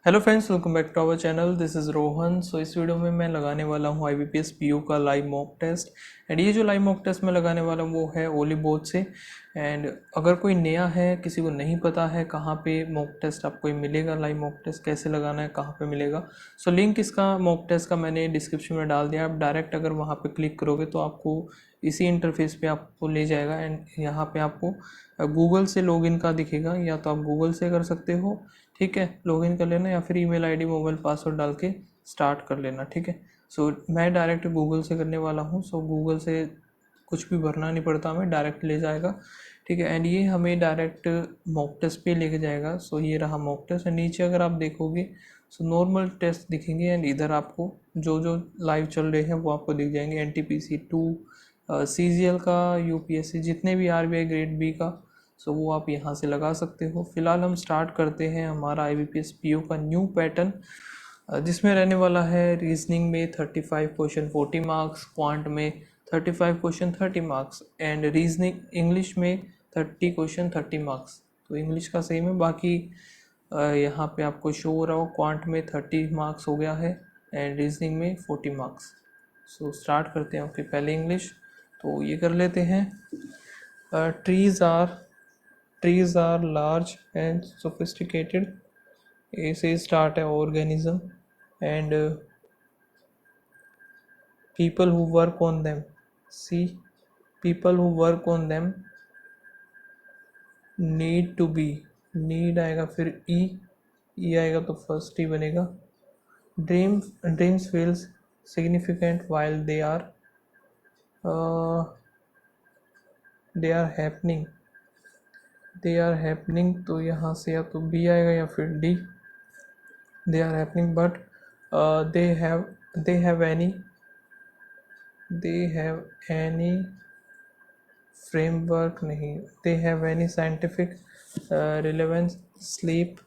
Hello friends, welcome back to our channel. This is Rohan. So इस video में मैं लगाने वाला हूँ IBPS PU का लाइव मॉक टेस्ट। एंड ये जो लाइव मॉक टेस्ट मैं लगाने वाला हूँ वो है ओली बोर्ड से। एंड अगर कोई नया है, किसी को नहीं पता है कहाँ पे मॉक टेस्ट आपको ये मिलेगा, लाइव मॉक टेस्ट कैसे लगाना है, कहाँ पे मिलेगा, सो लिंक इसका मॉक टेस्ट का मैंने डिस्क्रिप्शन में डाल दिया। आप डायरेक्ट अगर वहाँ पे क्लिक करोगे तो आपको इसी इंटरफेस पे आपको ले जाएगा। एंड यहाँ पे आपको गूगल से लॉगिन का दिखेगा, या तो आप गूगल से कर सकते हो, ठीक है, लॉगिन कर लेना, या फिर ईमेल आईडी मोबाइल पासवर्ड डाल के स्टार्ट कर लेना, ठीक है। सो मैं डायरेक्ट गूगल से करने वाला हूँ। सो गूगल से कुछ भी भरना नहीं पड़ता, हमें डायरेक्ट ले जाएगा, ठीक है। एंड ये हमें डायरेक्ट मॉक टेस्ट पे लेके जाएगा। सो ये रहा मॉक टेस्ट। एंड नीचे अगर आप देखोगे सो नॉर्मल टेस्ट दिखेंगे, एंड इधर आपको जो जो लाइव चल रहे हैं वो आपको दिख जाएंगे। NTPC 2, CGL का, UPSC, जितने भी RBI ग्रेड बी का, सो वो आप यहाँ से लगा सकते हो। फिलहाल हम स्टार्ट करते हैं हमारा IBPS PU का न्यू पैटर्न, जिसमें रहने वाला है रीजनिंग में 35 क्वेश्चन 40 मार्क्स, क्वांट में 35 question 30 marks, and reasoning English में 30 क्वेश्चन 30 मार्क्स। तो इंग्लिश का सेम है, बाकी यहाँ पे आपको शो हो रहा हो क्वांट में 30 मार्क्स हो गया है एंड रीजनिंग में 40 मार्क्स। सो स्टार्ट करते हैं। ओके, पहले इंग्लिश तो ये कर लेते हैं। Trees are large and sophisticated. A से स्टार्ट है organism. And people who work on them. C, people who work on them need to be, need आएगा, फिर ई आएगा तो फर्स्ट ही बनेगा। Dreams feels significant while they are happening, तो यहाँ से या तो बी आएगा या फिर D. they are happening but they have any framework नहीं, they have any scientific relevance. Sleep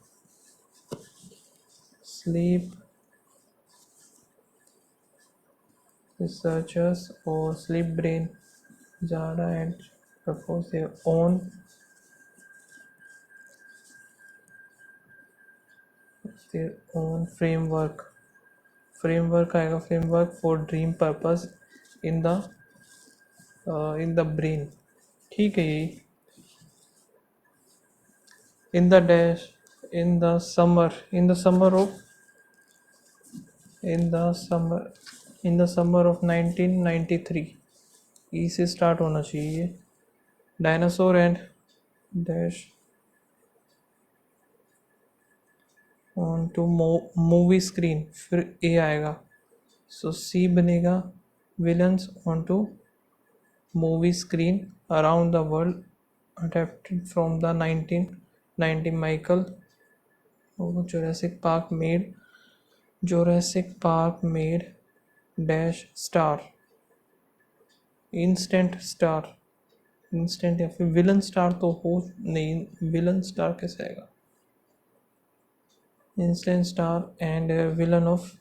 researchers or sleep brain Jara and propose their own framework आएगा, framework for dream purpose in the brain, ठीक है। यही in the dash in the summer in the summer of in the summer in the summer of 1993, ई से start होना चाहिए। Dinosaur and dash on to movie screen, फिर A आएगा, so C बनेगा। Villains on to movie screen around the world adapted from the 1990 Michael. Jurassic park made dash star, instant या फिर villain star तो हो नहीं, विलन स्टार कैसे आएगा। Instant star and villain of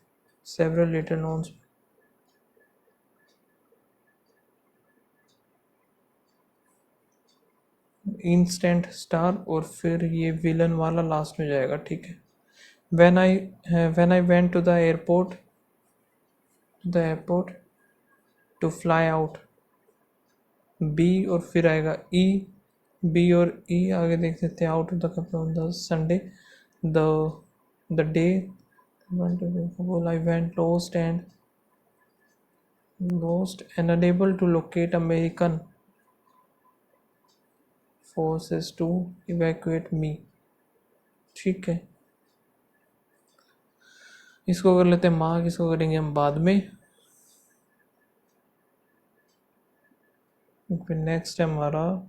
several letter nouns, instant star, और फिर ये विलन वाला लास्ट में जाएगा, ठीक है। when I went to the airport to fly out, B और फिर आएगा ई, बी और ई आगे देख सकते हैं। Out of the cup on the Sunday, the day I went lost and unable to locate American forces to evacuate me, ठीक है। इसको कर लेते हैं मार्क, इसको करेंगे हम बाद में। फिर नेक्स्ट है हमारा,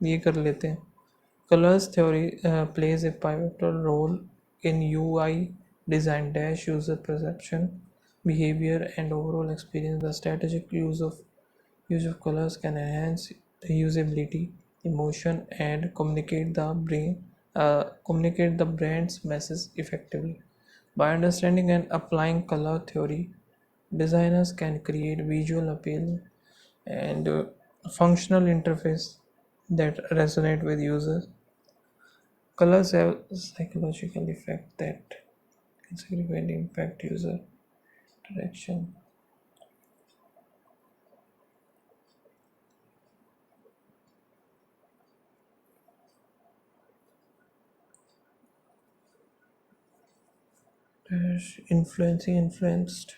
ये कर लेते हैं। Colours theory plays a pivotal role in UI design dash user perception, behavior and overall experience. The strategic use of colors can enhance the usability, emotion, and communicate the brand's message effectively. By understanding and applying color theory, designers can create visual appeal and functional interface that resonate with users. Colors have psychological effect that can significantly impact user interaction. Influenced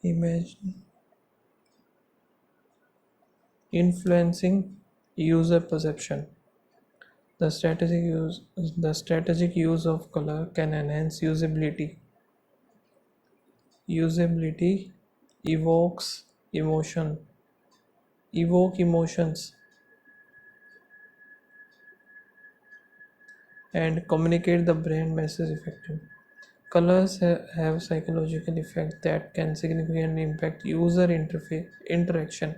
image influencing user perception. The strategic use of color can enhance usability. Usability evokes emotion, evoke emotions, and communicate the brand message effectively. Colors have psychological effect that can significantly impact user interface interaction.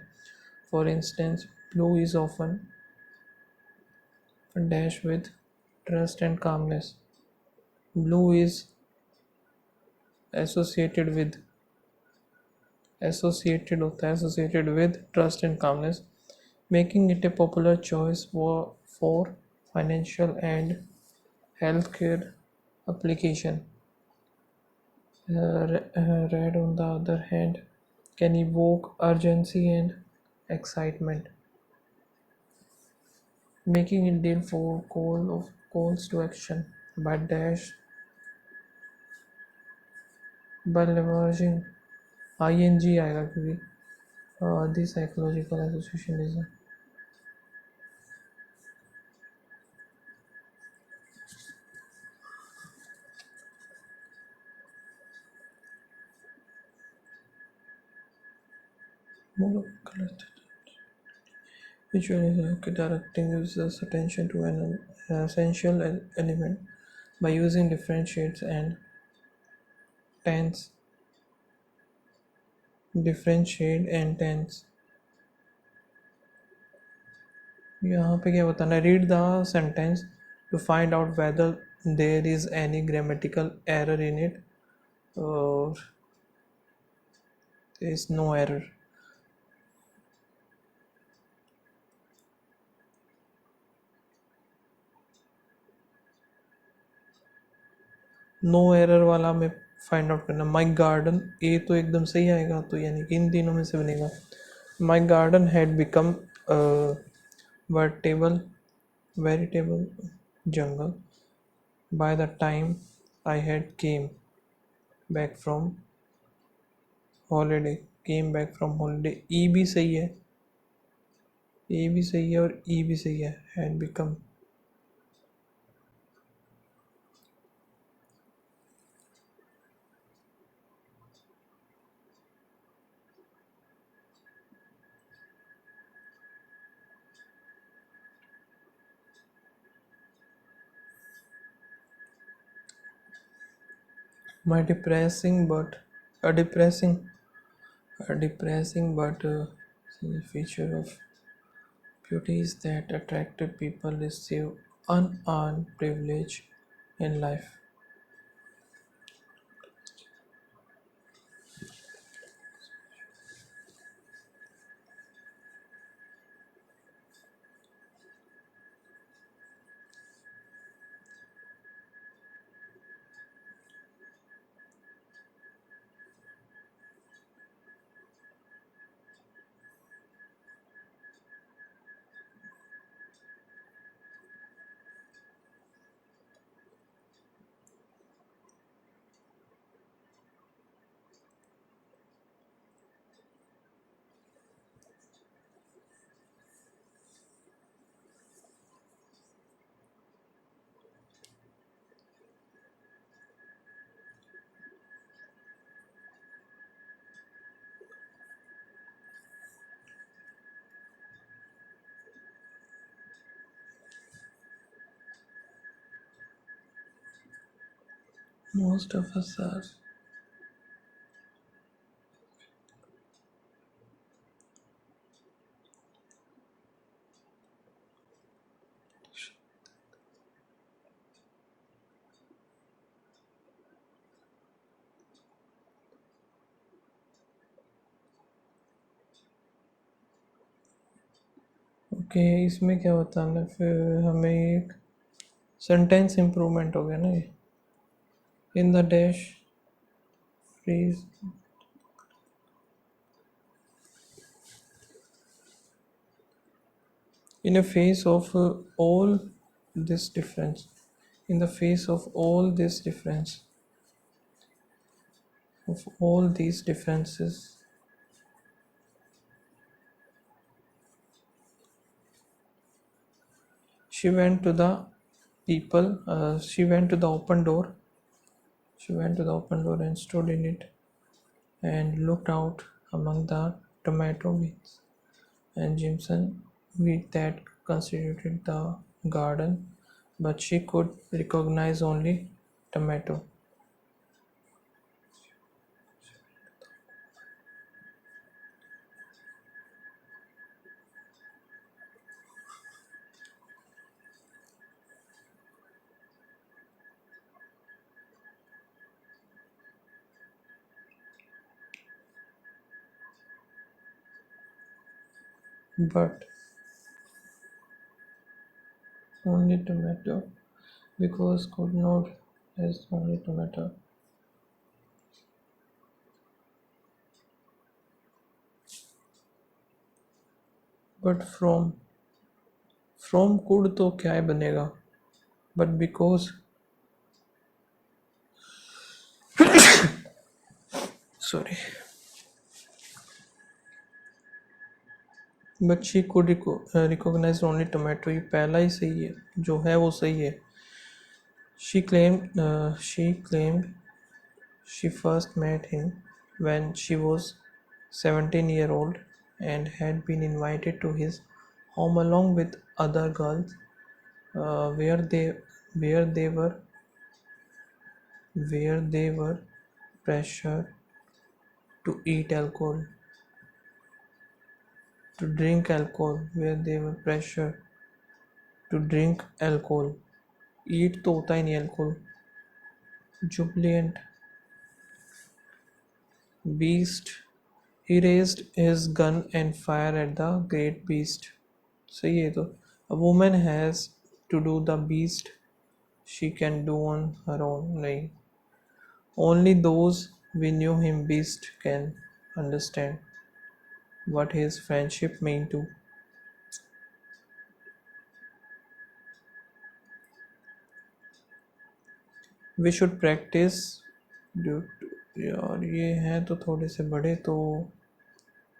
For instance, blue is often dashed with trust and calmness. Blue is associated with associated with trust and calmness, making it a popular choice for financial and healthcare application. Red, on the other hand, can evoke urgency and excitement, making it deal for calls to action. By dash, by leveraging ing आएगा क्योंकि the psychological association is more visually directing users' attention to an essential element by using different shades and tense, different shade and tense. यहाँ पे क्या बताना है? Read the sentence to find out whether there is any grammatical error in it or there is no error. No error वाला में find out करना. माई garden ए तो एकदम सही आएगा, तो यानी कि इन तीनों में से बनेगा. माई garden had become vertebral veritable jungle by the time I had back from came back from holiday. ई भी सही है, ए भी सही है और ई भी सही है. had become. My depressing but a depressing but feature of beauty is that attractive people receive unearned privilege in life. Most of us are. Okay, इसमें क्या बताना है फिर हमें? एक सेंटेंस इम्प्रूवमेंट हो गया ना ये. In the dash freeze. In the face of all this difference, in the face of all this difference, of all these differences, she went to the she went to the open door. She went to the open door and stood in it and looked out among the tomato beans and Jimson wheat that constituted the garden, but she could recognize only tomato. But only tomato, because could not has only tomato. But from could तो क्या ही बनेगा. But because, sorry, but she could recognize only tomato. ये पहला ही सही है, जो है वो सही है. She claimed she first met him when she was 17-year-old and had been invited to his home along with other girls, uh, where they where they were where they were pressured to eat alcohol, to drink alcohol, where they were pressured to drink alcohol. Eat तो होता ही नहीं alcohol. Jubilant beast. He raised his gun and fired at the great beast. सही है तो. A woman has to do the beast she can do on her own. नहीं. Only those we knew him beast can understand what his friendship meant to. We should practice due to, यार ये हैं तो थोड़े से बड़े तो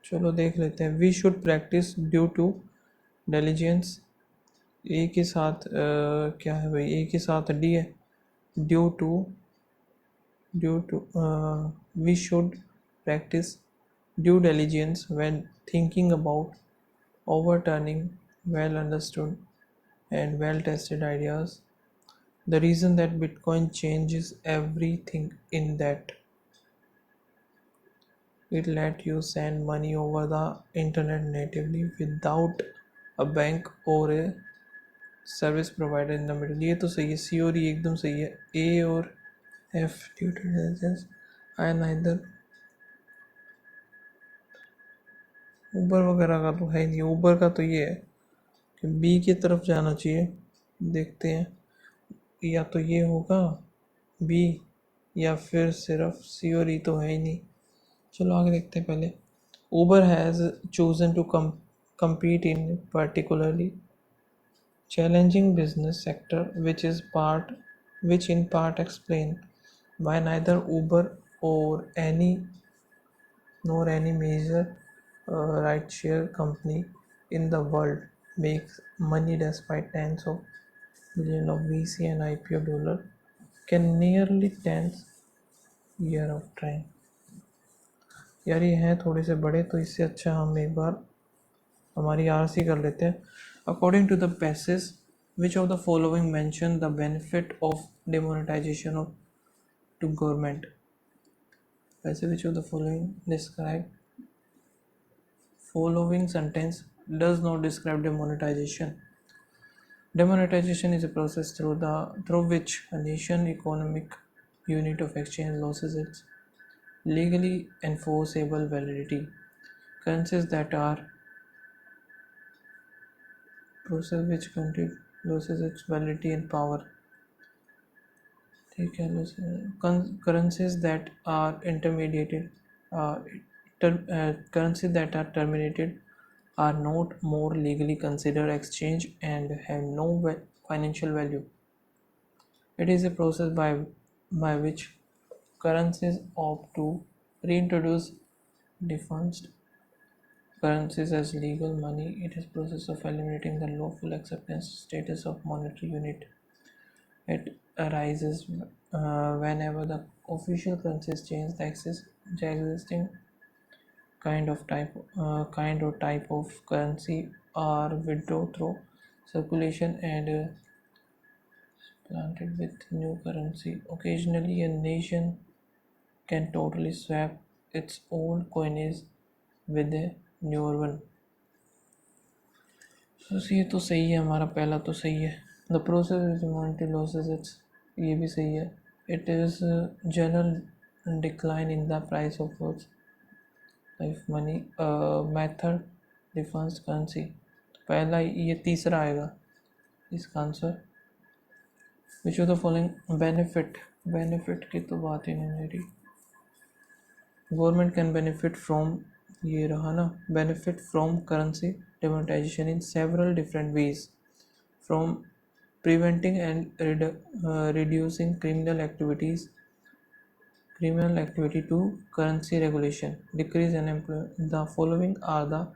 चलो देख लेते हैं. We should practice due to diligence. ए के साथ क्या है भाई, ए के साथ डी है. Due to we should practice due diligence when thinking about overturning well understood and well tested ideas. The reason that Bitcoin changes everything in that it let you send money over the internet natively without a bank or a service provider in the middle. ये तो सही है. सी और ई एकदम सही है. A और F due to diligence. I neither Uber वगैरह का तो है नहीं. ऊबर का तो ये है कि बी की तरफ जाना चाहिए. देखते हैं या तो ये होगा बी या फिर सिर्फ सी और ई तो है ही नहीं. चलो आगे देखते हैं पहले. Uber has chosen to compete in particularly challenging business sector, which in part explain why neither Uber or any major rideshare company in the world makes money despite tens of billion of VC and IPO dollar can nearly 10 year of trying. यार ये हैं थोड़े से बड़े तो इससे अच्छा हम एक बार हमारी आरसी कर लेते हैं. According to the passage which of the following mention the benefit of demonetization of to government. वैसे which of the following sentence does not describe demonetization. Demonetization is a process through which a nation economic unit of exchange loses its legally enforceable validity. Currencies that are process which country loses its validity and power. ठीक है, currencies that are intermediated, uh, currencies that are terminated are not more legally considered exchange and have no financial value. It is a process by which currencies opt to reintroduce defunct currencies as legal money. It is process of eliminating the lawful acceptance status of monetary unit. It arises whenever the official currencies change the existing kind or type of currency are withdrawn through circulation and planted with new currency. Occasionally, a nation can totally swap its old coinage with a newer one. So ये तो सही है, हमारा पहला तो सही है. The process is monetary losses, it's ये भी सही है. It is general decline in the price of goods. If money method defines currency. पहला ये तीसरा आएगा इसका answer. Which of the following benefit की तो बात ही नहीं मेरी. Government can benefit from ये रहा ना, benefit from currency demonetization in several different ways, from preventing and reducing criminal activity to currency regulation, decrease unemployment. The following are the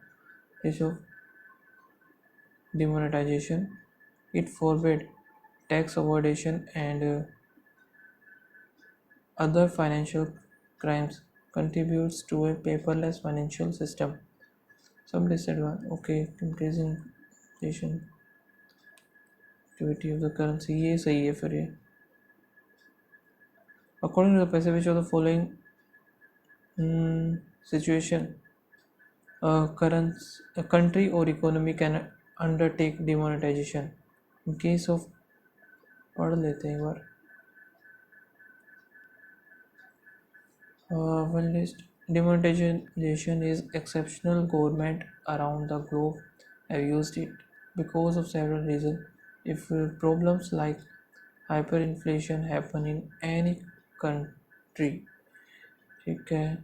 issues of demonetization. It forbade tax evasion and other financial crimes, contributes to a paperless financial system. Some disadvantage, okay, increasing inflation activity of the currency, ये सही है फिर ये. According to the passage, which of the following situation a country or economy can undertake demonetization? In case of, पढ़ लेते हैं एक बार. One list. Demonetization is exceptional. Government around the globe have used it because of several reasons. If problems like hyperinflation happen in any country, okay,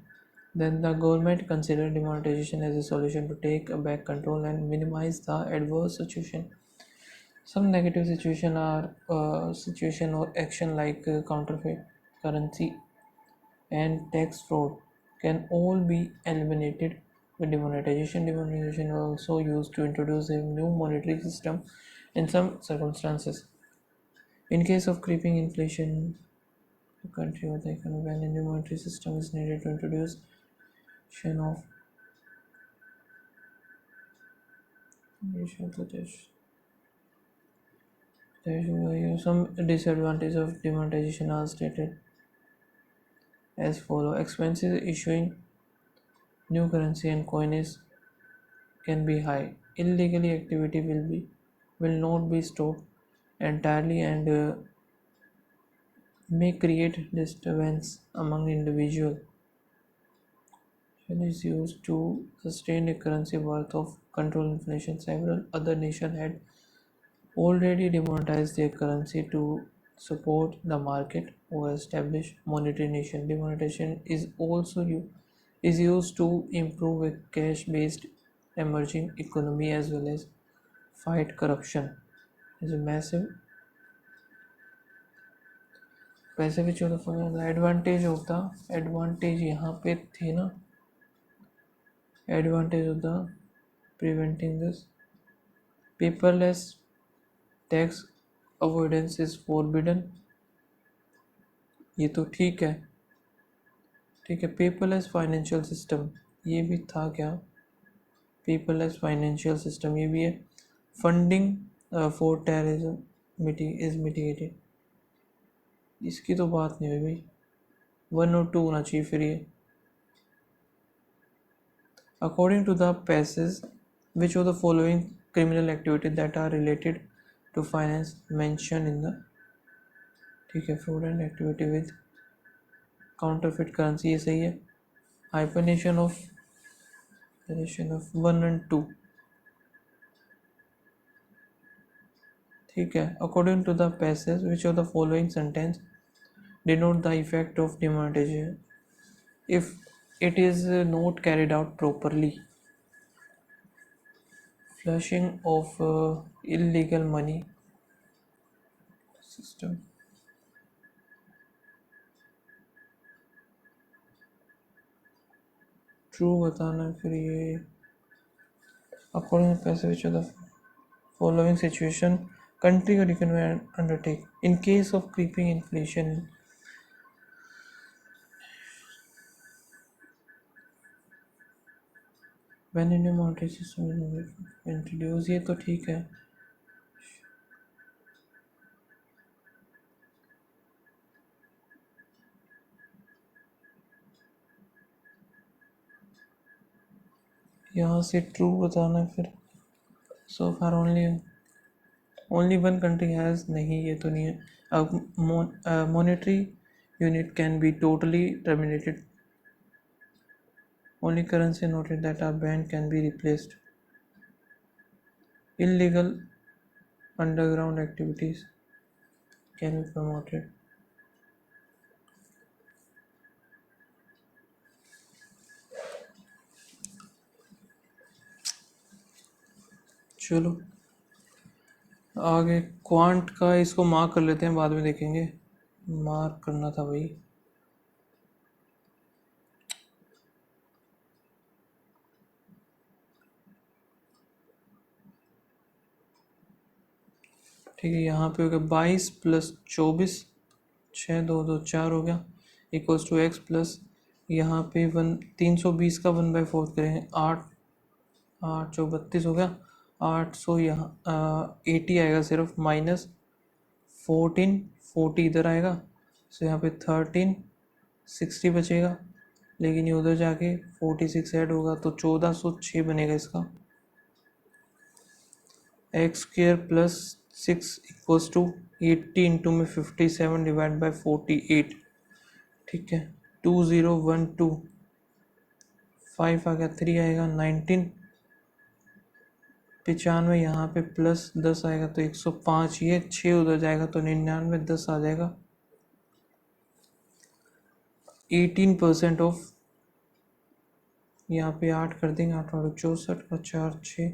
then the government consider demonetization as a solution to take back control and minimize the adverse situation. Some negative situation or action like counterfeit currency and tax fraud can all be eliminated with demonetization. Demonetization is also used to introduce a new monetary system in some circumstances. In case of creeping inflation, the country or the economy, when a new monetary system is needed to introduce of some disadvantages of demonetization are stated as follow. Expenses issuing new currency and coinage can be high. Illegally activity will not be stopped entirely and may create disturbance among individuals. It is used to sustain a currency worth of control inflation. Several other nations had already demonetized their currency to support the market or establish monetary nation. Demonetization is also is used to improve a cash-based emerging economy as well as fight corruption. Is a massive पैसे भी चौदह following advantage यहाँ पे थे ना. Advantage of the preventing this paperless tax avoidance is forbidden. ये तो ठीक है. पेपरलेस फाइनेंशियल सिस्टम ये भी था क्या. पेपरलेस फाइनेंशियल सिस्टम ये भी है. Funding for terrorism is mitigated. इसकी तो बात नहीं हुई भाई. 1 और 2 होना चाहिए फिर ये. According to the passage, which of the following criminal activities that are related to finance mentioned in the ठीक है fraudulent activity with counterfeit currency, ये सही है. Hyphenation of 1 and 2. ठीक है, according to the passage which of the following sentence denote the effect of demonetisation if it is not carried out properly. Flushing of illegal money system. True बताना है फिर ये according to पैसे which the following situation country or economy undertake in case of creeping inflation. When Indian monetary system is introduced, ये तो ठीक है. यहाँ से ट्रू बताना है फिर. So far only one country has, नहीं ये तो नहीं है. A monetary unit can be totally terminated. Only currency noted that are banned can be replaced. Illegal underground activities can be promoted. चलो आगे क्वांट का इसको मार्क कर लेते हैं, बाद में देखेंगे. मार्क करना था भाई. ठीक है, यहाँ पे हो गया 22 + 24, 6 2 2 4 हो गया इक्वल्स टू एक्स प्लस यहाँ पे 320 का 1/4 करेंगे 8 8 चौ 32 हो गया 800. यहाँ 80 आएगा सिर्फ माइनस 40 इधर आएगा. सो यहाँ पे 13 60 बचेगा, लेकिन ये उधर जाके 46 ऐड होगा तो 1406 बनेगा इसका. x² + 6 इक्वल्स टू 80 इंटू में 57 डिवाइड बाई 48. ठीक है, 2012 5 आ गया 3 आएगा 19 95. यहाँ पे प्लस 10 आएगा तो 105. ये 6 उधर जाएगा तो 99 10 आ जाएगा. 18% ऑफ. यहाँ पे 8 कर देंगे 8 और 64 का 4 6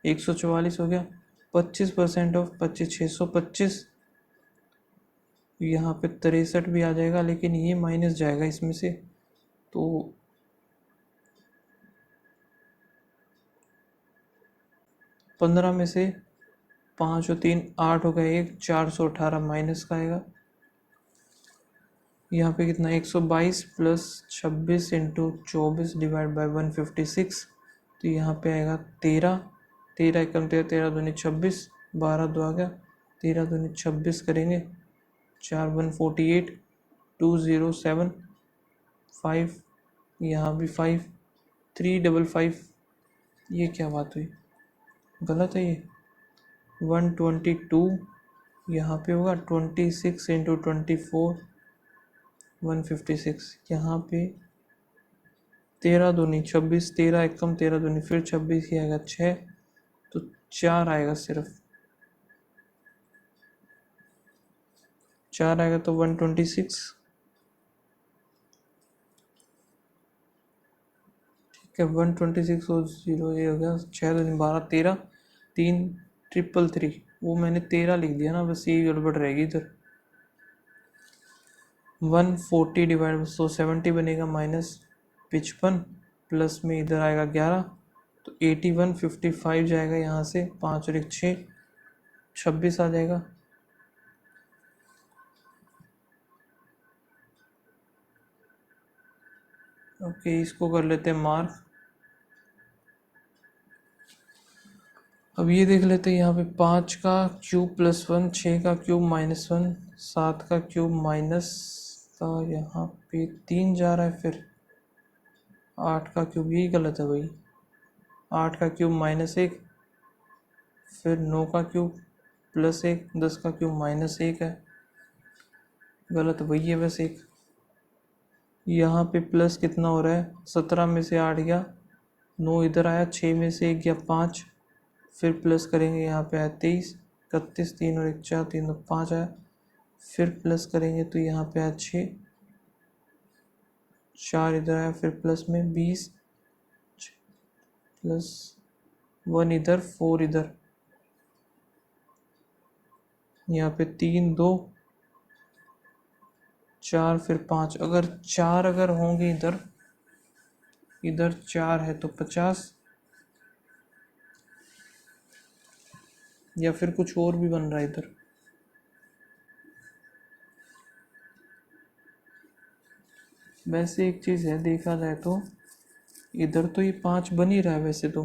144 हो गया. 25% ऑफ 25 625. यहाँ पे 63 भी आ जाएगा, लेकिन ये माइनस जाएगा इसमें से तो 15 में से 5 और 3 8 हो गया 1 418 माइनस का आएगा. यहाँ पे कितना 122 + 26 इंटू 24 डिवाइड बाई 156. तो यहाँ पे आएगा 13 13 एकम 13 13 दूनी 26 12 2 आ गया 13 दूनी 26 करेंगे 4 148 207 5. यहाँ भी 5 355. ये क्या बात हुई, गलत है ये. 122 यहाँ पे होगा 26 इंटू 24 156. यहाँ पे 13 दूनी 26 13 एकम 13 दूनी फिर 26 ही आएगा 6 तो 4 आएगा सिर्फ. 4 आएगा तो 126. ठीक है 126 और 0 ये हो गया 6 दूनी 12 13 3 333. वो मैंने 13 लिख दिया ना, बस यही गड़बड़ रहेगी इधर. 140 डिवाइड 170 बनेगा माइनस 55 प्लस में इधर आएगा 11 तो 81 55 जाएगा यहाँ से 5 और 1 6 26 आ जाएगा. ओके इसको कर लेते हैं मार्क. अब ये देख लेते हैं यहाँ पे 5 का क्यूब +1 6 का क्यूब -1 7 का क्यूब माइनस का यहाँ पे 3 जा रहा है. फिर 8 का क्यूब, यही गलत है भाई. 8 का क्यूब -1 फिर 9 का क्यूब +1 10 का क्यूब -1 है. गलत वही है बस एक. यहाँ पे प्लस कितना हो रहा है 17 में से 8 गया 9 इधर आया 6 में से 1 गया 5 फिर प्लस करेंगे यहाँ पे आया 23 31, 3 और 1 4, 3 और 5 आया। फिर प्लस करेंगे तो यहाँ पे आया 6, 4 इधर आया, फिर प्लस में 20 प्लस 1 इधर, 4 इधर, यहाँ पे 3 2 4 फिर 5। अगर 4 अगर होंगे इधर, इधर 4 है तो 50, या फिर कुछ और भी बन रहा है इधर। वैसे एक चीज़ है, देखा जाए तो इधर तो ये 5 बन ही रहा है वैसे तो,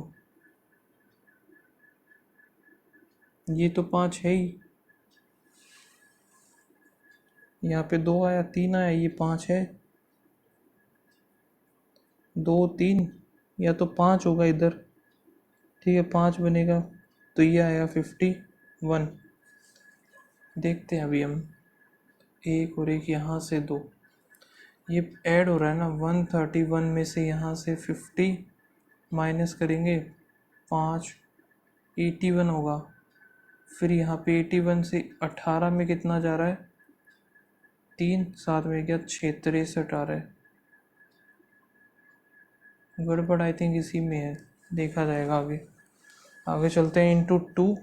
ये तो 5 है ही। यहाँ पे 2 आया, 3 आया, ये 5 है, 2 3, या तो 5 होगा इधर। ठीक है, 5 बनेगा तो ये आया 51। देखते हैं अभी हम, एक और एक यहाँ से 2, ये ऐड हो रहा है ना। 131 में से यहाँ से 50 माइनस करेंगे 5, 81 होगा। फिर यहाँ पे 81 से 18 में कितना जा रहा है, 3, 7 में क्या 6, 63 आ रहा है। गड़बड़ आई थिंक इसी में है, देखा जाएगा आगे। आगे चलते हैं। इंटू 2,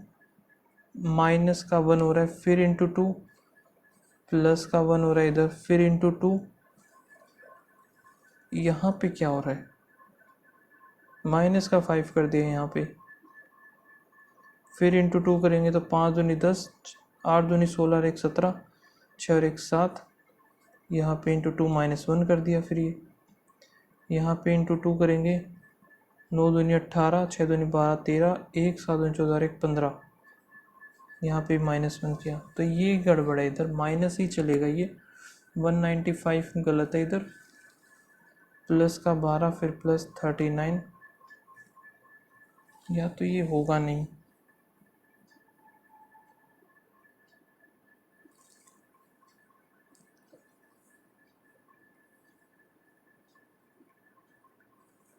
माइनस का 1 हो रहा है, फिर इंटू 2, प्लस का 1 हो रहा है इधर, फिर इंटू 2। यहाँ पे क्या हो रहा है, माइनस का 5 कर दिया यहाँ पे। फिर इंटू 2 करेंगे तो 5 दूनी 10, 8 दूनी 16 और 1 17, 6 और 1 7। यहाँ पे इंटू 2 -1 कर दिया। फिर ये यहाँ पे इंटू 2 करेंगे, 9 दूनी 18, 6 दूनी 12 13, 1 7 दूनी 14 और 1 15। यहाँ पे -1 किया तो ये गड़बड़ है, इधर माइनस ही चलेगा। ये 195 गलत है इधर, प्लस का 12 फिर प्लस 39, या तो ये होगा नहीं।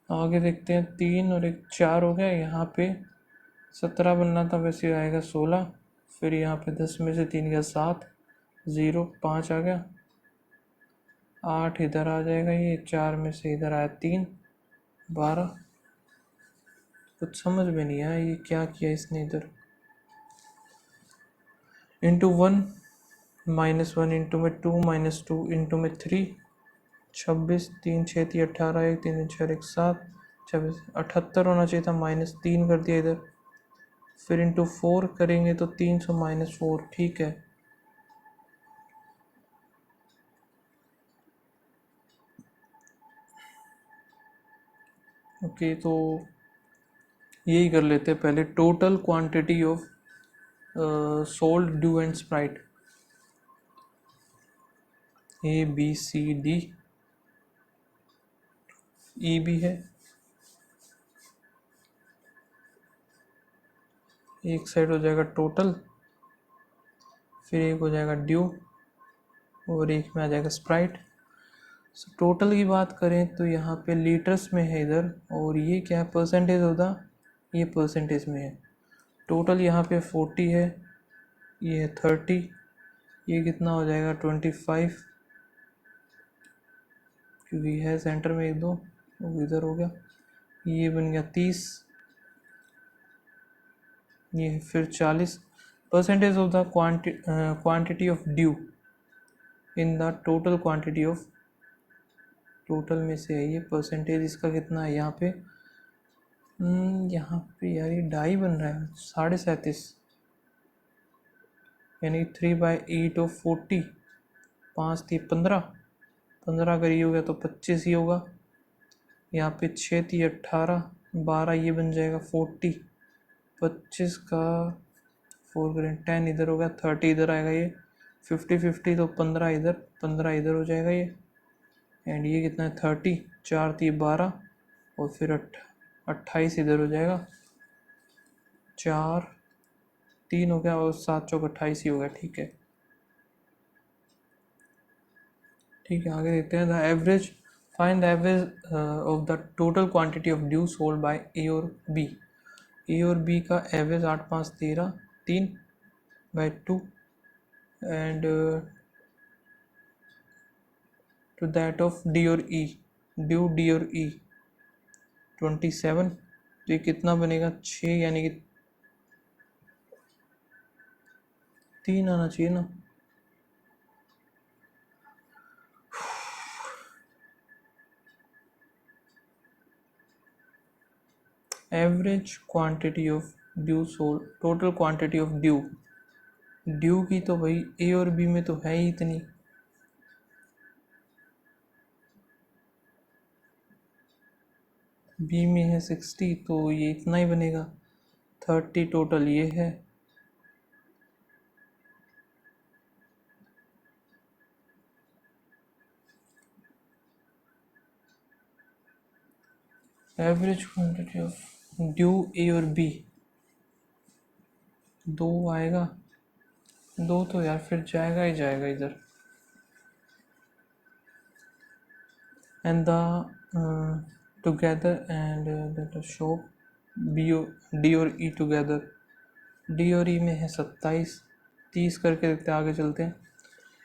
आगे देखते हैं, 3 और 1 4 हो गया। यहाँ पे 17 बनना था, वैसे आएगा 16। फिर यहाँ पे 10 में से 3 गया 7, 0 5 आ गया, 8 इधर आ जाएगा। ये 4 में से इधर आया 3, 12। कुछ समझ में नहीं आया ये क्या किया इसने इधर। इंटू 1, -1 इंटू में 2, -2 इंटू में 3, 26, 3 6 3 18, 1 3 6 1 7, 26 78 होना चाहिए था, -3 कर दिया इधर। फिर इंटू 4 करेंगे तो 300 -4, ठीक है। ओके, तो यही कर लेते हैं पहले। Total quantity of sold Dew and Sprite, ABCD, ई भी है। एक साइड हो जाएगा टोटल, फिर एक हो जाएगा ड्यू, और एक में आ जाएगा स्प्राइट। सो टोटल की बात करें तो यहाँ पे लीटर्स में है इधर, और ये क्या है, परसेंटेज होता, ये परसेंटेज में है। टोटल यहाँ पे 40 है, ये है 30, ये कितना हो जाएगा 25, क्योंकि है सेंटर में 1 2, इधर हो गया। ये बन गया 30, ये फिर 40। Percentage of the quantity of due in the total quantity of, total में से है ये परसेंटेज। इसका कितना है यहाँ पे, यहाँ पे यार ये डाई बन रहा है 37.5, यानी 3/8 ऑफ 40, 5 थी 15, 15 अगर ये हो गया तो 25 ही होगा। यहाँ पे 6 थी 18, 12 ये बन जाएगा 40, 25 का 4 करें 10 इधर होगा, 30 इधर आएगा। ये 50 तो 15 इधर, 15 इधर हो जाएगा ये। एंड ये कितना है 30, 4 थी 12, और फिर 28 इधर हो जाएगा, 4 3 हो गया, और 7 चौक 28 ही हो गया। ठीक है, ठीक है। आगे देखते हैं, the average, find the average of the total quantity of Dew sold by A और बी। ए और बी का average 8 5 13 3, by 2 and to that of D और E, ड्यू D और E 27, तो ये कितना बनेगा 6, यानी कि 3 आना चाहिए ना। Average quantity of Dew sold, total quantity of due, due की तो भाई ए और बी में तो है ही इतनी, बी में है 60, तो ये इतना ही बनेगा 30 टोटल ये है। एवरेज क्वांटिटी ऑफ ड्यू ए और बी, 2 आएगा, 2 तो यार फिर जाएगा ही जाएगा इधर। And the together and the shop D और ई टुगेदर, डी और ई में है 27, 30 करके देखते आगे चलते हैं।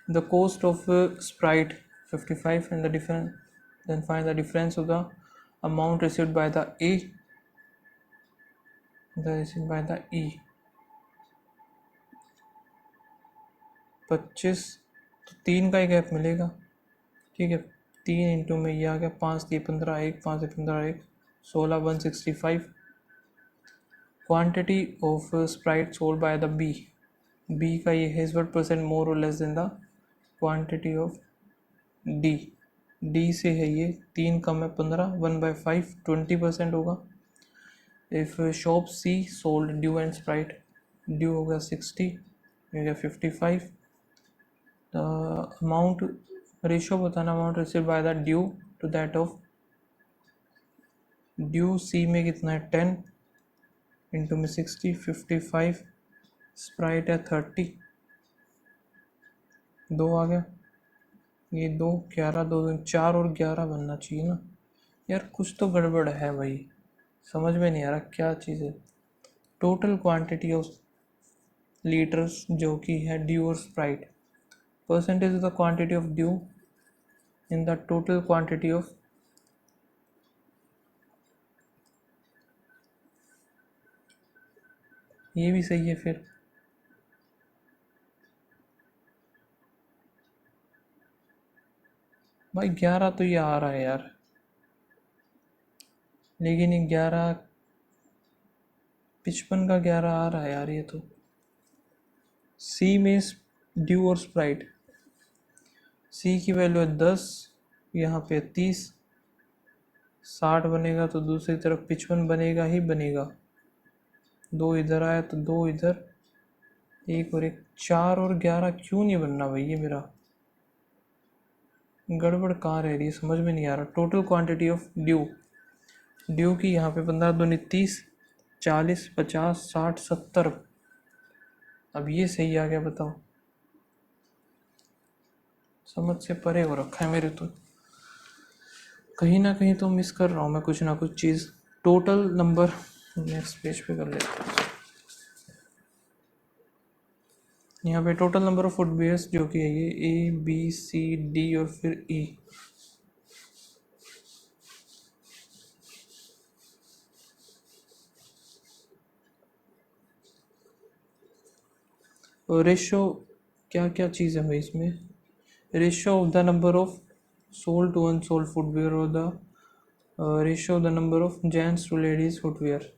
The cost of Sprite 55 and the difference, then find the difference of the amount received by the A, received by the E. 25, तो 3 का ही गैप मिलेगा, ठीक है। 3 इंटू में ये आ गया 5 दिए 15, 1 5 दिए 15, 1 16, 165। Quantity of Sprite sold by the B, B का ये है 1% मोर और less than the quantity of D, D से है ये 3 कम है 15, 1/5 20% होगा। If shop C sold Dew and Sprite, Dew हो गया 60, हो गया 55, अमाउंट रेशियो बताना, amount receive by the Dew to that of Dew C में कितना है 10 इंटू में 60, 55, स्प्राइट है 30, 2 आ गया, ये 2 11, 2 4 और 11 बनना चाहिए ना यार, कुछ तो गड़बड़ है भाई, समझ में नहीं आ रहा क्या चीज़ है। टोटल क्वांटिटी ऑफ लीटर्स जो कि है ड्यू और Sprite, percentage of the quantity of dew in the total quantity of, ये भी सही है फिर। भाई 11 तो ये आ रहा है यार, लेकिन ये 11 55 का 11 आ रहा है यार, ये तो सी में ड्यू और स्प्राइट, सी की वैल्यू है 10, यहाँ पे 30, 60 बनेगा तो दूसरी तरफ 55 बनेगा ही बनेगा, 2 इधर आया तो 2 इधर, 1 और 1 4 और 11 क्यों नहीं बनना भाई, ये मेरा गड़बड़ कहाँ रह रही है समझ में नहीं आ रहा। Total quantity of due, due की यहाँ पे 15 दूनी 30, 40 50 60 70, अब ये सही आ गया बताओ, समझ से परे हो रखा है मेरे तो, कहीं ना कहीं तो मिस कर रहा हूँ मैं कुछ ना कुछ चीज़। टोटल नंबर नेक्स्ट पेज पे कर लेते हैं, यहाँ पे टोटल नंबर ऑफ फुटवेयर्स जो कि है ये ए बी सी डी और फिर ई, रेशो क्या क्या चीज़ है भाई इसमें, ratio of the number of sold to unsold footwear और the ratio of the number of gents to ladies footwear.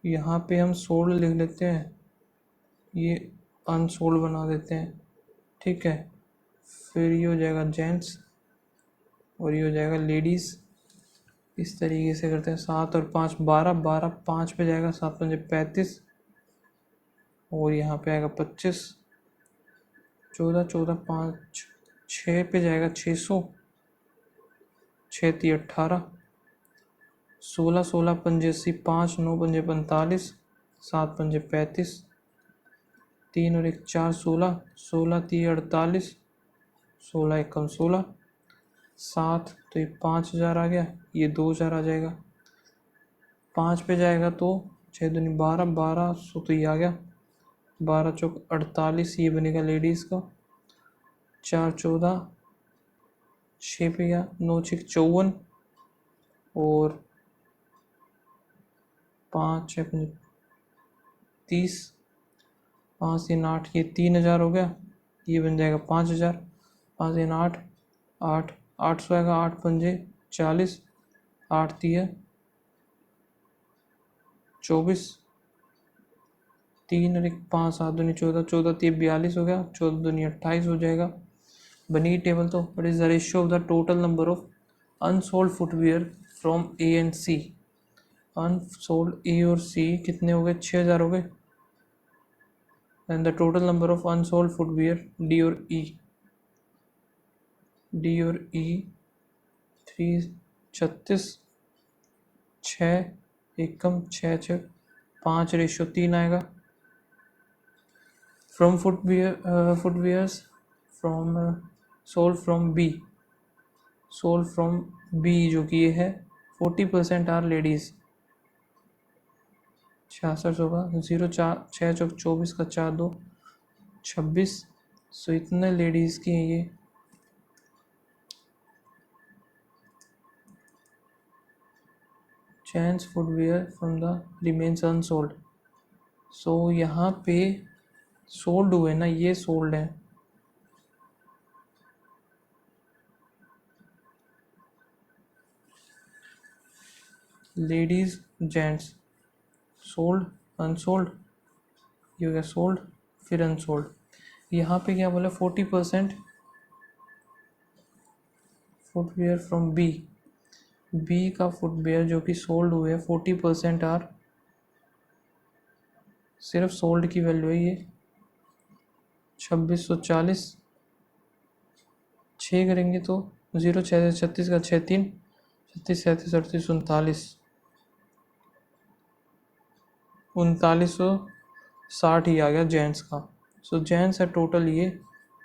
यहाँ पे हम सोल्ड लिख लेते हैं, ये अनसोल्ड बना देते हैं, ठीक है। फिर ये हो जाएगा जेंट्स और ये हो जाएगा लेडीज़, इस तरीके से करते हैं। 7 और 5 12, 12 5 पे जाएगा, 7 5 35 और यहाँ पे आएगा 25, 14 14 5 6 पे जाएगा 600, 6 3 18, 16 16 पंजे 80, 5 9 पंजे 45, 7 पंजे 35, 3 और 1 4 16, 16 3 48, 16 1 कम 16, 7 तो ये 5000 आ गया, ये 2000 आ जाएगा, 5 पे जाएगा तो 6 दूनी 12, 1200 तो ये आ गया, 12 चौक 48, ये बनेगा लेडीज़ का। 4 14, 6 पे गया, 9 6 54, और 5 6 30, 5 3 8, ये 3000 हो गया, ये बन जाएगा 5000। 5 3 8, 8 800 आएगा, 8 पंजे 40, 8 तिया 24, 3 और 1 5, 7 दूनी 14, 14 3 42 हो गया, 14 दूनी 28 हो जाएगा। बनी टेबल तो what is the ratio of the total number of unsold footwear from A and C. Unsold A और सी कितने हो गए, 6000 हो गए। And the total number of unsold footwear D और ई, डी और ई 3 36, 6 एक कम 6 6 5 रेशियो 3 आएगा। From footwears from sold from B, sold from B जो कि ये है 40% आर लेडीज़। 66 होगा, 0 4 6 चौक 24 का 4 2 26, सो इतने लेडीज़ की हैं ये। Gents footwear from the remains unsold, so यहाँ पे सोल्ड हुए ना, ये सोल्ड है। लेडीज जेंट्स, सोल्ड अनसोल्ड, ये हो गया सोल्ड फिर अनसोल्ड। यहाँ पे क्या बोला, 40% फुटवेयर फ्रॉम बी, बी का फुटवेयर जो कि सोल्ड हुए 40% आर, सिर्फ सोल्ड की वैल्यू है ये 2640। 6 करेंगे तो 0 6 36 का 6 3 36 37 38 39, 3960 ही आ गया जेंट्स का। सो जेंट्स है टोटल ये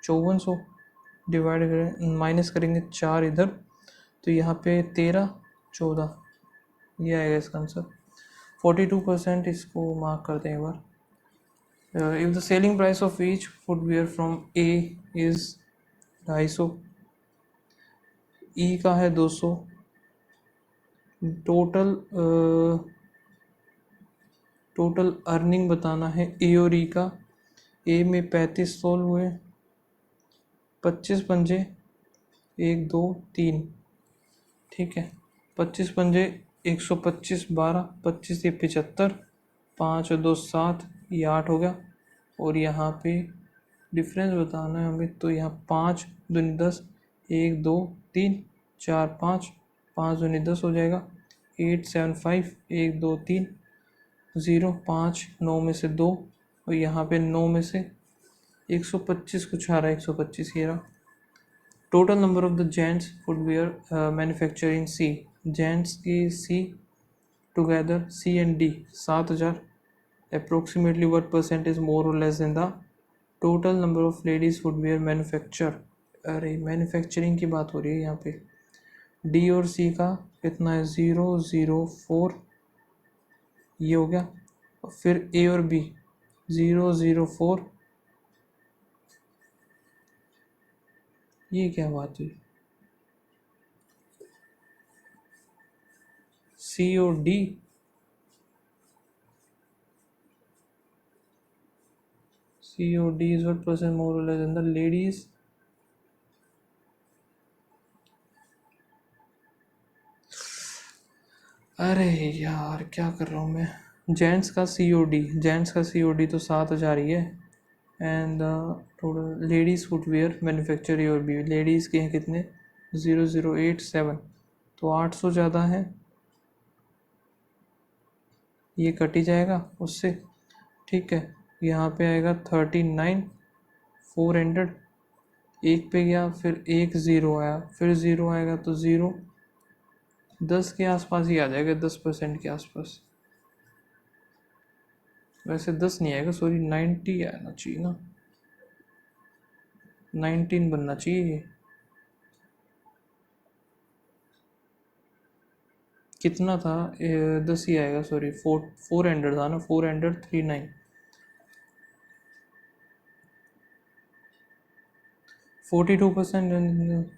5400, डिवाइड करें माइनस करेंगे 4 इधर, तो यहाँ पे 13 14, ये आएगा इसका आंसर। 42% इसको मार्क करते हैं एक बार। If the selling price of each footwear from A is 250, E का है 200, टोटल टोटल अर्निंग बताना है ए और ई का। ए में 35 सोल हुए, 25 पंजे 1 2 3, ठीक है, 25 पंजे 125 12, 25 ये 75, 5 और 2 7, ये 8 हो गया। और यहाँ पे डिफरेंस बताना है हमें, तो यहाँ 5 दूनी 10, 1 2 3 4 5, 5 दूनी 10 हो जाएगा। 8 7 5 1 2 3 0 5, 9 में से 2, और यहाँ पे 9 में से 125 कुछ आ रहा है, 125 ये रहा। Total number of the gents footwear manufacture in C, gents की C together C and D 7000, approximately what percent is more or less than the total number of ladies footwear manufacture। अरे मैन्युफैक्चरिंग की बात हो रही है यहाँ पे। D और सी का कितना है, 0 0 4, ये हो गया। और फिर ए और बी 0 0 4, ये क्या बात हुई। सी और डी, सी और D is what percent more or less than the ladies अरे यार क्या कर रहा हूँ मैं। जेंट्स का सी ओ डी, जेंट्स का सी ओ डी तो 7000 ही है। And total ladies footwear manufacture A और बी, लेडीज़ के हैं कितने 0087, तो 800 ज़्यादा है, ये कट ही जाएगा उससे, ठीक है। यहाँ पे आएगा 39 400, एक पे गया फिर एक ज़ीरो आया, फिर ज़ीरो आएगा तो ज़ीरो 10 के आसपास ही आ जाएगा, 10% के आसपास। वैसे 10 नहीं आएगा, सॉरी 90 आना चाहिए ना, 19 बनना चाहिए। कितना था, 10 ही आएगा, सॉरी 400 था ना, 439। 42%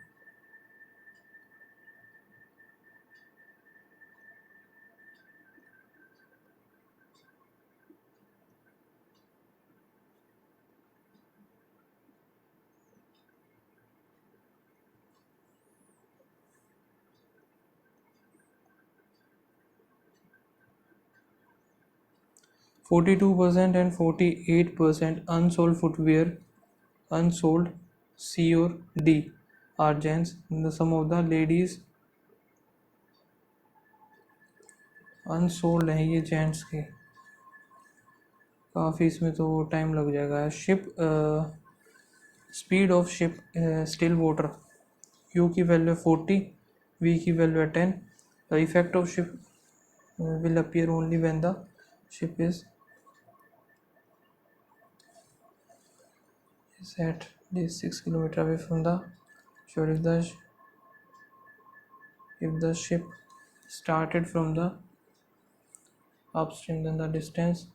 42% and 48% unsold footwear, unsold C or D are gents. Some of the ladies unsold हैं ये जेंट्स के, काफ़ी इसमें तो टाइम लग जाएगा। Ship speed of ship still water, U की वैल्यू 40, V की value 10। The effect of ship will appear only when the ship is at least 6 kilometers away from the shore. If the ship started from the upstream, then the distance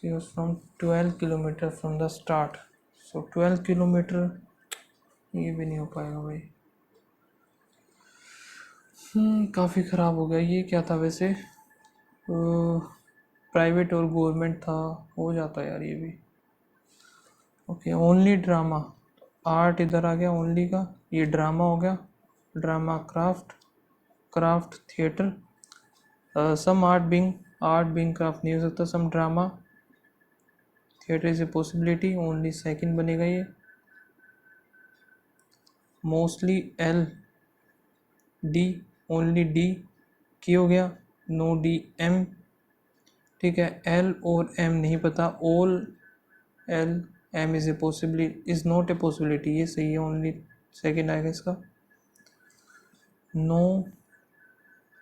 was from 12 kilometers from the start. So 12 kilometer ये भी नहीं हो पाएगा भाई। काफ़ी ख़राब हो गया। ये क्या था वैसे, प्राइवेट और गवर्नमेंट था, हो जाता यार ये भी। ओके, ओनली ड्रामा, आर्ट इधर आ गया ओनली का, ये ड्रामा हो गया, drama craft, craft theatre. Some art being craft नहीं हो सकता, some drama theatre is a possibility, only second बनेगा ये। Mostly L, D, only D, की हो गया, नो डी, एम, ठीक है। एल और एम नहीं पता, all L M is a possibility, is not a possibility, ये सही है, ओनली सेकंड आएगा इसका। नो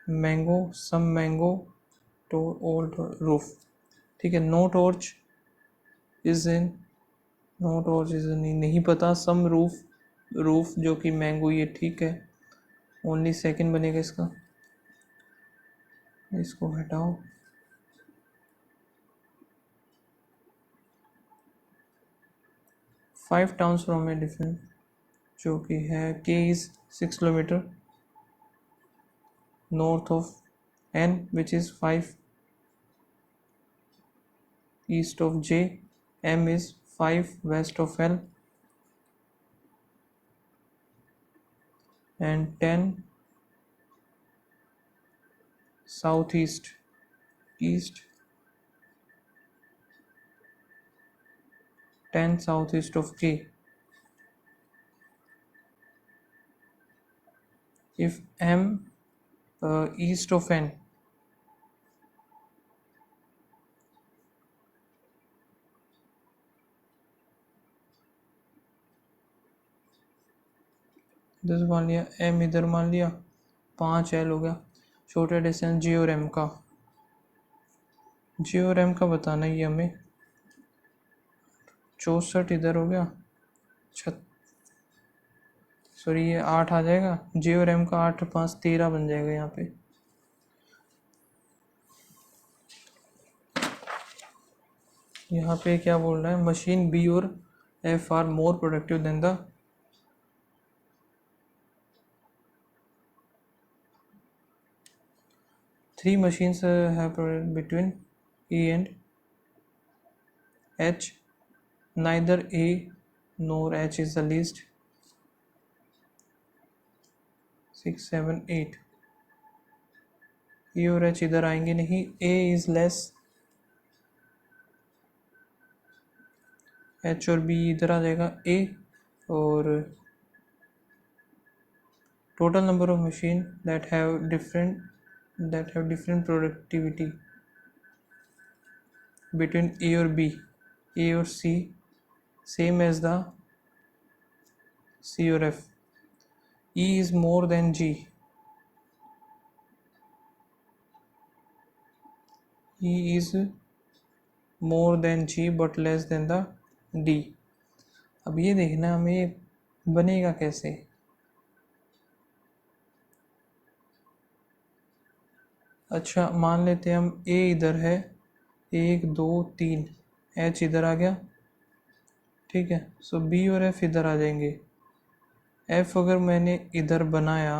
मैंगो, सम मैंगो, तो ओल्ड रूफ, ठीक है। No torch is in, no torch is नहीं पता। सम रूफ, रूफ जो कि मैंगो, ये ठीक है, ओनली सेकंड बनेगा इसका। इसको हटाओ। Five towns from a different, जो कि है के is 6 kilometre north of N, which is 5 east of J. M is 5 west of L, and 10 southeast, east, 10 southeast of K. If M east of N, इधर मान लिया, M इधर मान लिया, 5 L हो गया। छोटा डिस्टेंस J और M का, J और M का बताना ही हमें। 64 इधर हो गया, सॉरी ये 8 आ जाएगा, J और M का 8 5 13 बन जाएगा यहाँ पे। यहाँ पे क्या बोल रहा है, मशीन बी और F are more productive than the, three machines have between E and H, neither A nor H is the least, 6 7 8, E और H इधर आएंगे नहीं, A is less, H और B इधर आ जाएगा A, और total number of machine that have different productivity between A और B, A और C same as the C और F, E is more than G, E is more than G but less than the D। अब ये देखना हमें बनेगा कैसे। अच्छा मान लेते हैं हम A इधर है, 1 2 3, H इधर आ गया, ठीक है। सो बी और एफ इधर आ जाएंगे। एफ अगर मैंने इधर बनाया